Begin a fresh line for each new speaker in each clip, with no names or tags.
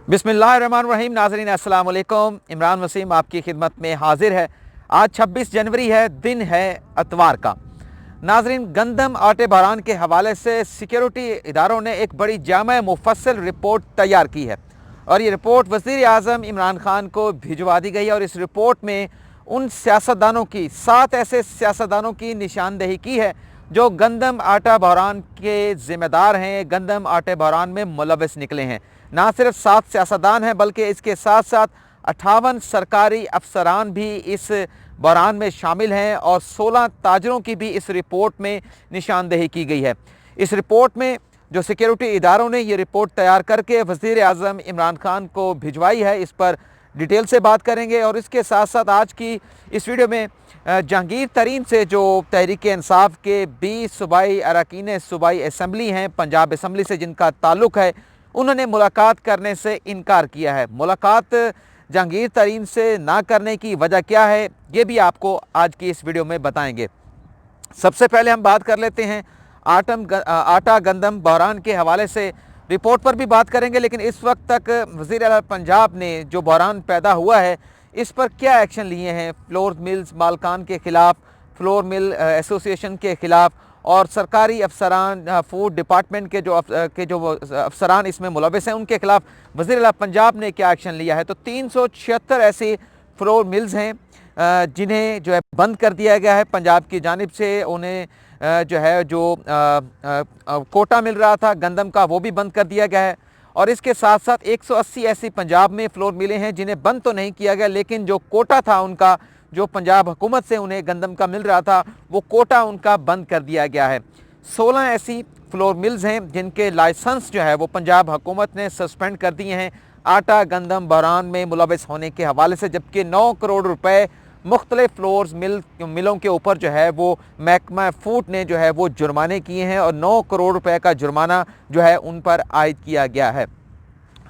बिस्मिल्लाहिर्रहमानिर्रहीम। नाज़रीन अस्सलाम वालेकुम। इमरान वसीम आपकी खिदमत में हाजिर है। आज 26 जनवरी है, दिन है अतवार का। नाज़रीन, गंदम आटे बहरान के हवाले से सिक्योरिटी इदारों ने एक बड़ी जामा मुफस्सल रिपोर्ट तैयार की है और ये रिपोर्ट वज़ीर आज़म इमरान खान को भिजवा दी गई है। और इस रिपोर्ट में उन सियासतदानों की 7 ऐसे सियासतदानों की निशानदेही की है जो गंदम आटा बहरान के ज़िम्मेदार हैं, गंदम आटे बहरान में मुलविस निकले हैं। ना सिर्फ 7 सियासतदान हैं बल्कि इसके साथ साथ 58 सरकारी अफसरान भी इस बहरान में शामिल हैं और 16 ताजरों की भी इस रिपोर्ट में निशानदेही की गई है। इस रिपोर्ट में जो सिक्योरिटी इदारों ने ये रिपोर्ट तैयार करके वज़ीर आज़म इमरान खान को भिजवाई है, इस पर डिटेल से बात करेंगे। और इसके साथ साथ आज की इस वीडियो में जहांगीर तरीन से जो तहरीक इंसाफ के 20 सूबाई अरकान सूबाई असम्बली हैं, पंजाब असम्बली से जिनका ताल्लुक़ है, उन्होंने मुलाकात करने से इनकार किया है। मुलाकात जहांगीर तरीन से ना करने की वजह क्या है, ये भी आपको आज की इस वीडियो में बताएंगे। सबसे पहले हम बात कर लेते हैं आटा गंदम बहरान के हवाले से। रिपोर्ट पर भी बात करेंगे, लेकिन इस वक्त तक वज़ीर आला पंजाब ने जो बहरान पैदा हुआ है इस पर क्या एक्शन लिए हैं फ्लोर मिल्स मालकान के ख़िलाफ़, फ्लोर मिल एसोसिएशन के ख़िलाफ़ और सरकारी अफसरान, फूड डिपार्टमेंट के जो अफसरान इसमें मुलविस हैं उनके ख़िलाफ़ वज़ीर आला पंजाब ने क्या एक्शन लिया है। तो 376 ऐसी फ्लोर मिल्स हैं जिन्हें जो है बंद कर दिया गया है पंजाब की जानिब से। उन्हें जो कोटा मिल रहा था गंदम का, वो भी बंद कर दिया गया है। और इसके साथ साथ 180 ऐसी पंजाब में फ्लोर मिलें हैं जिन्हें बंद तो नहीं किया गया, लेकिन जो कोटा था उनका, जो पंजाब हुकूमत से उन्हें गंदम का मिल रहा था, वो कोटा उनका बंद कर दिया गया है। 16 ऐसी फ्लोर मिल्स हैं जिनके लाइसेंस जो है वो पंजाब हुकूमत ने सस्पेंड कर दिए हैं आटा गंदम बहरान में मुलविस होने के हवाले से, जबकि 9 करोड़ रुपए मुख्तलिफ फ्लोर्स मिलों के ऊपर जो है वो महकमा फूड ने जो है वो जुर्माने किए हैं और 9 करोड़ रुपए का जुर्माना जो है उन पर आयद किया गया है।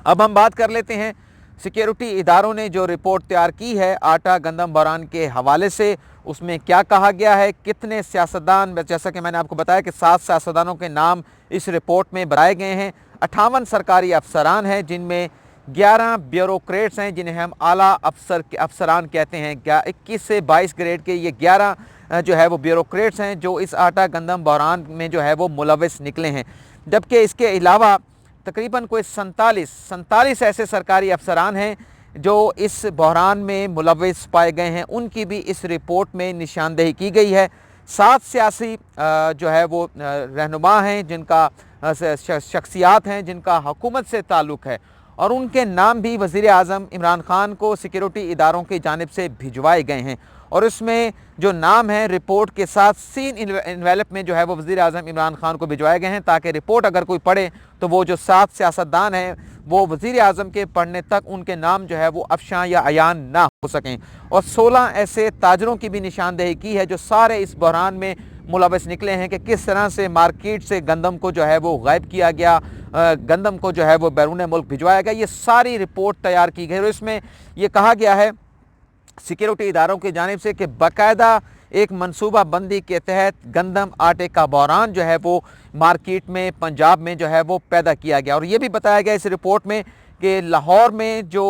अब हम बात कर लेते हैं सिक्योरिटी इदारों ने जो रिपोर्ट तैयार की है आटा गंदम बहरान के हवाले से, उसमें क्या कहा गया है, कितने सियासतदान, जैसा कि मैंने आपको बताया कि 7 सियासतदानों के नाम इस रिपोर्ट में बताए गए हैं। 58 सरकारी अफसरान हैं जिनमें 11 ब्यूरोक्रेट्स हैं जिन्हें हम आला अफसरान कहते हैं। 21 से 22 ग्रेड के ये 11 जो है वो ब्यूरोक्रेट्स हैं जो इस आटा गंदम बहरान में जो है वो मुलविस निकले हैं। जबकि इसके अलावा तकरीबन कोई 47 ऐसे सरकारी अफसरान हैं जो इस बहरान में मुलविस पाए गए हैं, उनकी भी इस रिपोर्ट में निशानदेही की गई है। 7 सियासी जो है वो रहनुमा हैं जिनका शख्सियात हैं जिनका हुकूमत से ताल्लुक़ है और उनके नाम भी वज़ीर आज़म इमरान खान को सिक्योरिटी इदारों की जानिब से भिजवाए गए हैं। और इसमें जो नाम है रिपोर्ट के साथ सीन इन्वेलप में जो है वो वज़ीर आज़म इमरान खान को भिजवाए गए हैं, ताकि रिपोर्ट अगर कोई पढ़े तो वो जो 7 सियासतदान हैं वो वज़ीर आज़म के पढ़ने तक उनके नाम जो है वो अफशां या अयान ना हो सकें। और 16 ऐसे ताजरों की भी निशानदेही की है जो सारे इस बहरान में मुलविस निकले हैं कि किस तरह से मार्केट से गंदम को जो है वो गायब किया गया, गंदम को जो है वो बैरून मुल्क भिजवाया गया। ये सारी रिपोर्ट तैयार की गई और इसमें ये कहा गया है सिक्योरिटी इदारों की जानिब से कि बाकायदा एक मनसूबा बंदी के तहत गंदम आटे का बहरान जो है वो मार्केट में पंजाब में जो है वो पैदा किया गया। और ये भी बताया गया इस रिपोर्ट में कि लाहौर में जो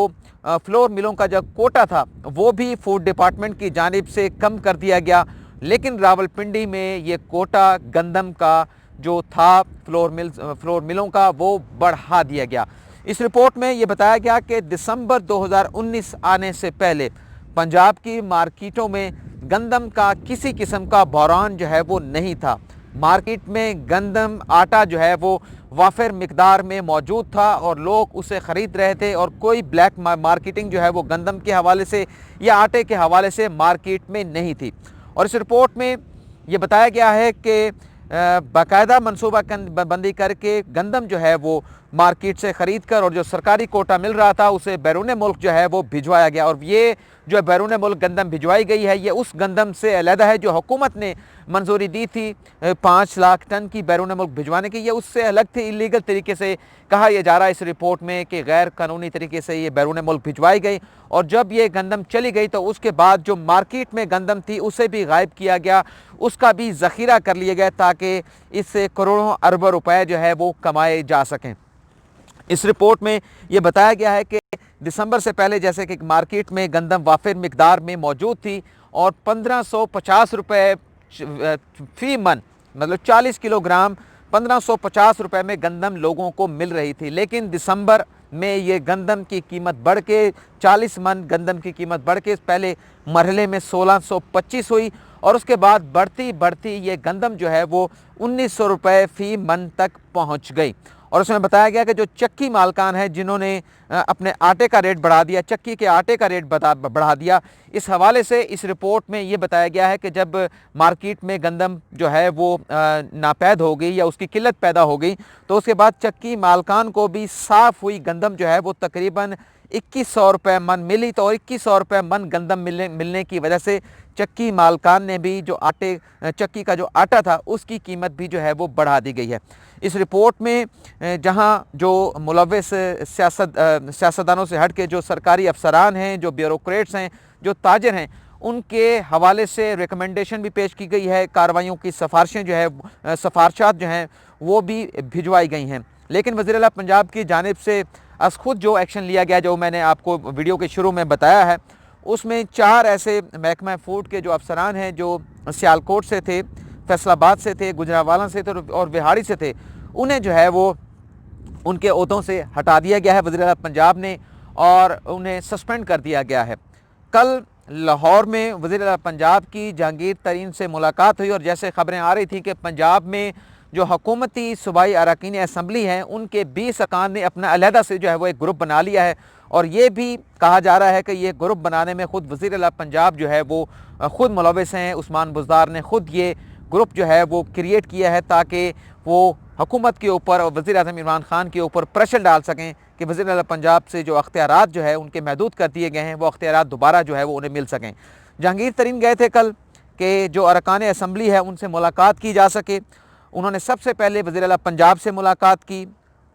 फ्लोर मिलों का जो कोटा था वो भी फूड डिपार्टमेंट की जानिब से कम कर दिया गया, लेकिन रावलपिंडी में ये कोटा गंदम का जो था फ्लोर मिलों का वो बढ़ा दिया गया। इस रिपोर्ट में ये बताया गया कि दिसंबर 2019 आने से पहले पंजाब की मार्केटों में गंदम का किसी किस्म का बहरान जो है वो नहीं था। मार्केट में गंदम आटा जो है वो वाफिर मिकदार में मौजूद था और लोग उसे ख़रीद रहे थे और कोई ब्लैक मार्केटिंग जो है वो गंदम के हवाले से या आटे के हवाले से मार्केट में नहीं थी। और इस रिपोर्ट में ये बताया गया है कि बाकायदा मनसूबा बंदी करके गंदम जो है वो मार्केट से ख़रीद कर और जो सरकारी कोटा मिल रहा था उसे बैरून मुल्क जो है वो भिजवाया गया। और ये जो बैरून मुल्क गंदम भिजवाई गई है ये उस गंदम से अलहदा है जो हुकूमत ने मंजूरी दी थी 5 लाख टन की बैरून मुल्क भिजवाने की। ये उससे अलग थी, इलीगल तरीके से कहा यह जा रहा है इस रिपोर्ट में कि गैर कानूनी तरीके से ये बैरून मुल्क भिजवाई गई। और जब ये गंदम चली गई तो उसके बाद जो मार्केट में गंदम थी उसे भी गायब किया गया, उसका भी ज़ख़ीरा कर लिया गया ताकि इससे करोड़ों अरबों रुपए जो है वो कमाए जा सकें। इस रिपोर्ट में ये बताया गया है कि दिसंबर से पहले जैसे कि मार्केट में गंदम वाफिर मिकदार में मौजूद थी और 1550 रुपये फी मन, मतलब 40 किलोग्राम 1550 रुपये में गंदम लोगों को मिल रही थी। लेकिन दिसंबर में ये गंदम की कीमत बढ़ के 40 मन गंदम की कीमत बढ़ के पहले मरहले में 1625 हुई और उसके बाद बढ़ती बढ़ती ये गंदम जो है वो 1900 रुपये फ़ी मन तक पहुंच गई। और उसमें बताया गया कि जो चक्की मालकान हैं जिन्होंने अपने आटे का रेट बढ़ा दिया, चक्की के आटे का रेट बढ़ा दिया, इस हवाले से इस रिपोर्ट में ये बताया गया है कि जब मार्केट में गंदम जो है वो नापैद हो गई या उसकी किल्लत पैदा हो गई तो उसके बाद चक्की मालकान को भी साफ़ हुई गंदम जो है वो तकरीबन 2100 रुपये मन मिली। तो 2100 रुपये मन गंदम मिलने की वजह से चक्की मालकान ने भी जो चक्की का जो आटा था उसकी कीमत भी जो है वो बढ़ा दी गई है। इस रिपोर्ट में जहां जो मुलव्वस सियासतदानों से हट के जो सरकारी अफसरान हैं, जो ब्यूरोक्रेट्स हैं, जो ताजर हैं, उनके हवाले से रिकमेंडेशन भी पेश की गई है, कार्रवाइयों की सिफारिशें जो है सिफारशात जो हैं वो भी भिजवाई गई हैं। लेकिन वज़ीर-ए-आला पंजाब की जानिब से अस खुद जो एक्शन लिया गया, जो मैंने आपको वीडियो के शुरू में बताया है, उसमें 4 ऐसे महकमा फूड के जो अफसरान हैं जो सियालकोट से थे, फैसलाबाद से थे, गुजरांवाला से थे और बिहाड़ी से थे, उन्हें जो है वो उनके ओहदों से हटा दिया गया है वज़ीर-ए-आला पंजाब ने और उन्हें सस्पेंड कर दिया गया है। कल लाहौर में वज़ीर-ए-आला पंजाब की जहांगीर तरीन से मुलाकात हुई और जैसे ख़बरें आ रही थी कि पंजाब में जो हुकूमती सूबाई अरकान असम्बली हैं उनके 20 अरकान ने अपना अलहदा से जो है वो एक ग्रुप बना लिया है और ये भी कहा जा रहा है कि ये ग्रुप बनाने में ख़ुद वज़ीर-ए-आला पंजाब जो है वो ख़ुद मुलव्वस हैं। उस्मान बुज़दार ने ख़ुद ये ग्रुप जो है वो क्रिएट किया है ताकि वो हुकूमत के ऊपर और वज़ीर-ए-आज़म इमरान खान के ऊपर प्रेशर डाल सकें कि वज़ीर-ए-आला पंजाब से जो अख्तियारात जो है उनके महदूद कर दिए गए हैं वो अख्तियारात दोबारा जो है वो उन्हें मिल सकें। जहांगीर तरीन गए थे कल कि जो अरकान असम्बली है उनसे मुलाकात की जा सके। उन्होंने सबसे पहले वज़ीर-ए-आला पंजाब से मुलाकात की,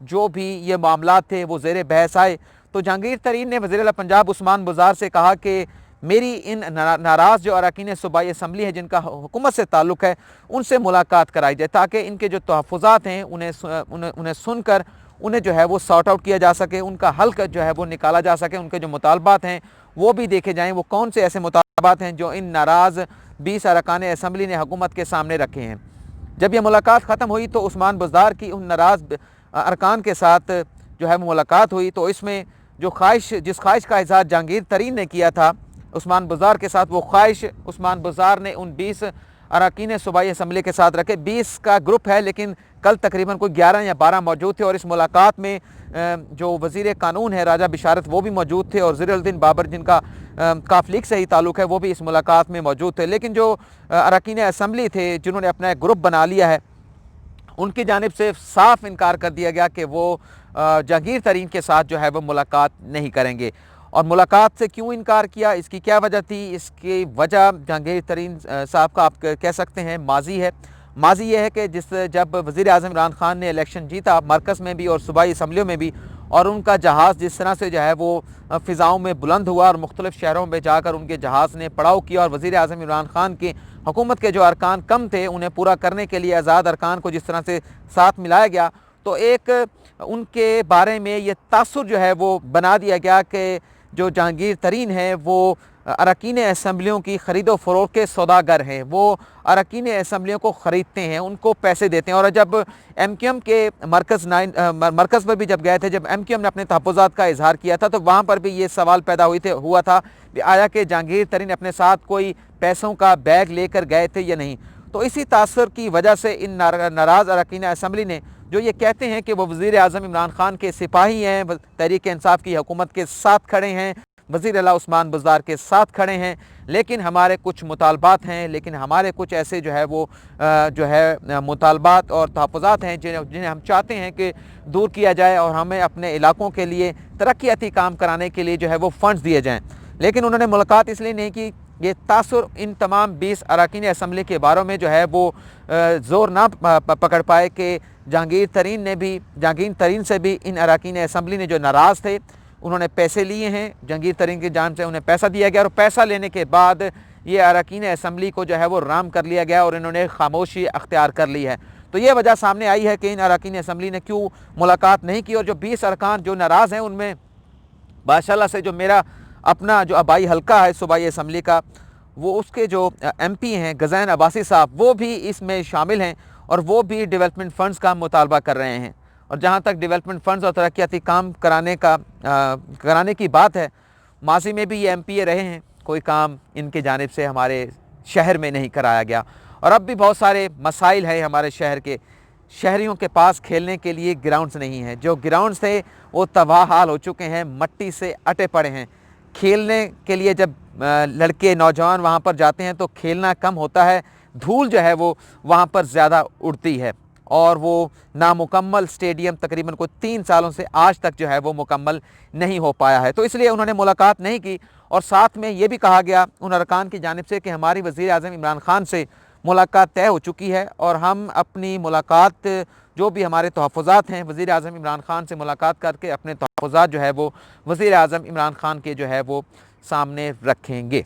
जो भी ये मामलात थे वो ज़ेर बहस आए। तो जहांगीर तरीन ने वज़ीर-ए-आला पंजाब उस्मान बुज़दार से कहा कि मेरी इन नाराज़ जो अरकान सूबाई असम्बली है जिनका हुकूमत से ताल्लुक़ है उनसे मुलाकात कराई जाए ताकि इनके जो तहफ़्फ़ुज़ात हैं उन्हें सुनकर उन्हें जो है वो सॉर्ट आउट किया जा सके, उनका हल जो है वो निकाला जा सके, उनके जो मुतालबात हैं वो भी देखे जाएँ, वो कौन से ऐसे मुतालबात हैं जो इन नाराज़ 20 अरकान असम्बली ने हुकूमत के सामने रखे हैं। जब यह मुलाकात ख़त्म हुई तो उस्मान बुज़दार की उन नाराज़ अरकान के साथ जो है मुलाकात हुई तो इसमें जो जिस ख्वाहिश का इज़हार जहांगीर तरीन ने किया था उस्मान बुज़दार के साथ, वो ख्वाहिश उस्मान बुज़दार ने उन 20 अरकान सूबाई असम्बली के साथ रखे। 20 का ग्रुप है लेकिन कल तकरीबन कोई 11 या 12 मौजूद थे और इस मुलाकात में जो वज़ीर कानून है राजा बिशारत वो भी मौजूद थे और ज़हीरुद्दीन बाबर जिनका काफ लीग से ही ताल्लुक़ है वो भी इस मुलाकात में मौजूद थे। लेकिन जो अरकान असम्बली थे जिन्होंने अपना एक ग्रुप बना लिया है उनकी जानिब से साफ़ इनकार कर दिया गया कि वो जहांगीर तरीन के साथ जो है वो मुलाकात नहीं करेंगे। और मुलाकात से क्यों इनकार किया, इसकी क्या वजह थी? इसकी वजह जहांगीर तरीन साहब का आप कह सकते हैं माजी है। माजी ये है कि जब वज़ीर-ए-आज़म इमरान खान ने इलेक्शन जीता मरकज़ में भी और सूबाई असम्बलियों में भी, और उनका जहाज़ जिस तरह से जो है वो फ़िज़ाओं में बुलंद हुआ और मुख्तलिफ़ शहरों में जाकर उनके जहाज़ ने पड़ाव किया और वज़ीर-ए-आज़म इमरान खान की हुकूमत के जो अरकान कम थे उन्हें पूरा करने के लिए आज़ाद अरकान को जिस तरह से साथ मिलाया गया तो एक उनके बारे में ये तासुर जो है वो बना दिया गया कि जो जहांगीर तरीन है वो अरकान असम्बलियों की ख़रीदो फ़रोख्त के सौदागर हैं, वो अरकान असम्बलियों को ख़रीदते हैं, उनको पैसे देते हैं। और जब MQM के मरकज़ पर भी जब गए थे, जब MQM ने अपने तहफ़्फ़ुज़ात का इजहार किया था तो वहाँ पर भी ये सवाल पैदा हुआ था कि आया कि जहांगीर तरीन अपने साथ कोई पैसों का बैग लेकर गए थे या नहीं। तो इसी तासुर की वजह से इन नाराज़ अरकान असम्बली ने जो ये कहते हैं कि वो वज़ीर-ए-आज़म इमरान खान के सिपाही हैं, तहरीक इंसाफ की हुकूमत के साथ खड़े हैं, वज़ीर-ए-आला उस्मान बुज़दार के साथ खड़े हैं, लेकिन हमारे कुछ मुतालबात हैं, लेकिन हमारे कुछ ऐसे जो है वो मुतालबात और तहफ़्फ़ुज़ात हैं जिन्हें हम चाहते हैं कि दूर किया जाए और हमें अपने इलाकों के लिए तरक्याती काम कराने के लिए जो है वो फ़ंड्स दिए जाएँ। लेकिन उन्होंने मुलाकात इसलिए नहीं की, ये तासुर इन तमाम 20 अरकान असम्बली के बारे में जो है वो ज़ोर ना पकड़ पाए कि जहांगीर तरीन से भी इन अरकान असम्बली ने जो नाराज़ थे उन्होंने पैसे लिए हैं, जहांगीर तरीन की जान से उन्हें पैसा दिया गया और पैसा लेने के बाद ये अरकान असम्बली को जो है वो राम कर लिया गया और इन्होंने खामोशी अख्तियार कर ली है। तो ये वजह सामने आई है कि इन अरकान असम्बली ने क्यों मुलाकात नहीं की। और जो 20 अरकान जो नाराज़ हैं, उनमें माशाल्लाह से जो मेरा अपना जो आबाई हल्का है सूबाई असम्बली का, वो उसके जो MP हैं गज़ैन अब्बासी साहब, वो भी इसमें शामिल हैं और वो भी डेवलपमेंट फ़ंड्स का मुतालबा कर रहे हैं। और जहाँ तक डेवलपमेंट फ़ंड्स और तरक्याती काम कराने की बात है, माजी में भी ये MPA रहे हैं, कोई काम इनके जानिब से हमारे शहर में नहीं कराया गया। और अब भी बहुत सारे मसाइल हैं हमारे शहर के। शहरियों के पास खेलने के लिए ग्राउंड्स नहीं हैं, जो ग्राउंड्स थे वो तबाह हाल हो चुके हैं, मट्टी से अटे पड़े हैं। खेलने के लिए जब लड़के नौजवान वहाँ पर जाते हैं तो खेलना कम होता है, धूल जो है वो वहाँ पर ज़्यादा उड़ती है। और वो नामुकम्मल स्टेडियम तकरीबन को 3 सालों से आज तक जो है वो मुकम्मल नहीं हो पाया है। तो इसलिए उन्होंने मुलाकात नहीं की। और साथ में ये भी कहा गया उन अरकान की जानिब से कि हमारी वज़ीर आज़म इमरान ख़ान से मुलाकात तय हो चुकी है और हम अपनी मुलाकात, जो भी हमारे तहफ़्फ़ुज़ात हैं, वज़ीर आज़म इमरान ख़ान से मुलाकात करके अपने तहफ़्फ़ुज़ात जो है वो वज़ीर आज़म इमरान ख़ान के जो है वो सामने रखेंगे।